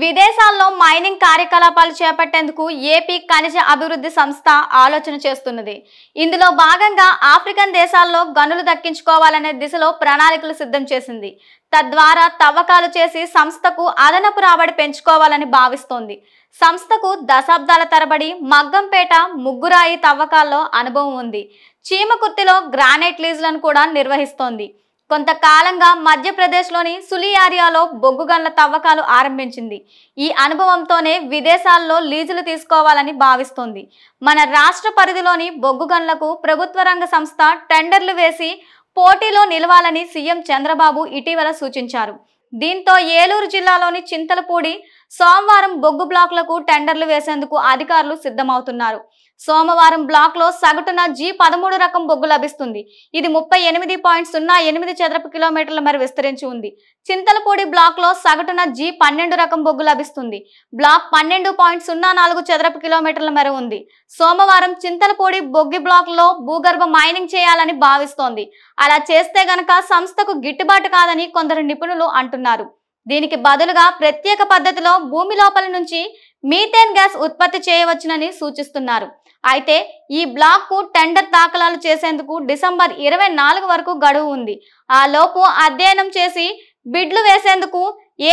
విదేశాల్లో మైనింగ్ కార్యకలాపాలు చేపట్టేందుకు ఏపీ ఖనిజ అభివృద్ధి సంస్థ ఆలోచన చేస్తున్నది. ఇందులో భాగంగా ఆఫ్రికన్ దేశాల్లో గనులు దక్కించుకోవాలనే దిశలో ప్రణాళికలు సిద్ధం చేసింది. తద్వారా తవ్వకాలు చేసి సంస్థకు అదనపు రాబడి పెంచుకోవాలని భావిస్తోంది. సంస్థకు దశాబ్దాల తరబడి మగ్గంపేట, ముగ్గురాయి తవ్వకాల్లో అనుభవం ఉంది. చీమకుర్తిలో గ్రానైట్ లీజులను కూడా నిర్వహిస్తోంది. కొంతకాలంగా మధ్యప్రదేశ్లోని సులియారియాలో బొగ్గు గనుల తవ్వకాలు ఆరంభించింది. ఈ అనుభవంతోనే విదేశాల్లో లీజులు తీసుకోవాలని భావిస్తోంది. మన రాష్ట్ర పరిధిలోని బొగ్గు గనులకు ప్రభుత్వ రంగ సంస్థ టెండర్లు వేసి పోటీలో నిలవాలని సీఎం చంద్రబాబు ఇటీవల సూచించారు. దీంతో ఏలూరు జిల్లాలోని చింతలపూడి సోమవారం బొగ్గు బ్లాకులకు టెండర్లు వేసేందుకు అధికారులు సిద్ధమవుతున్నారు. సోమవారం బ్లాక్ లో సగటున G13 రకం బొగ్గు లభిస్తుంది. ఇది 38.08 చదరపు కిలోమీటర్ల మేర విస్తరించి ఉంది. చింతలపూడి బ్లాక్ లో సగటున G12 రకం బొగ్గు లభిస్తుంది. బ్లాక్ 12.04 చదరపు కిలోమీటర్ల మేర ఉంది. సోమవారం చింతలపూడి బొగ్గు బ్లాక్ లో భూగర్భ మైనింగ్ చేయాలని భావిస్తోంది. అలా చేస్తే గనక సంస్థకు గిట్టుబాటు కాదని కొందరు నిపుణులు అంటున్నారు. దీనికి బదులుగా ప్రత్యేక పద్ధతిలో భూమి లోపల నుంచి మీథేన్ గ్యాస్ ఉత్పత్తి చేయవచ్చునని సూచిస్తున్నారు. అయితే ఈ బ్లాక్ కు టెండర్ దాఖలాలు చేసేందుకు డిసెంబర్ 24 వరకు గడువు ఉంది. ఆ లోపు అధ్యయనం చేసి బిడ్లు వేసేందుకు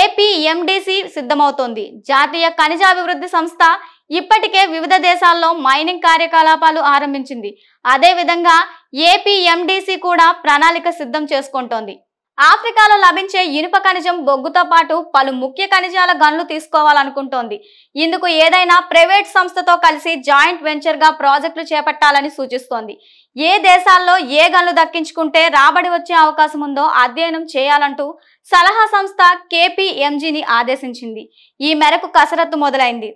ఏపీఎండీసీ సిద్ధమవుతోంది. జాతీయ ఖనిజాభివృద్ధి సంస్థ ఇప్పటికే వివిధ దేశాల్లో మైనింగ్ కార్యకలాపాలు ఆరంభించింది. అదేవిధంగా ఏపీఎండీసీ కూడా ప్రణాళిక సిద్ధం చేసుకుంటోంది. ఆఫ్రికాలో లభించే ఇనుప ఖనిజం, బొగ్గుతో పాటు పలు ముఖ్య ఖనిజాల గనులు తీసుకోవాలనుకుంటోంది. ఇందుకు ఏదైనా ప్రైవేట్ సంస్థతో కలిసి జాయింట్ వెంచర్ గా ప్రాజెక్టులు చేపట్టాలని సూచిస్తోంది. ఏ దేశాల్లో ఏ గనులు దక్కించుకుంటే రాబడి వచ్చే అవకాశం ఉందో అధ్యయనం చేయాలంటూ సలహా సంస్థ KPMGని ఆదేశించింది. ఈ మేరకు కసరత్తు మొదలైంది.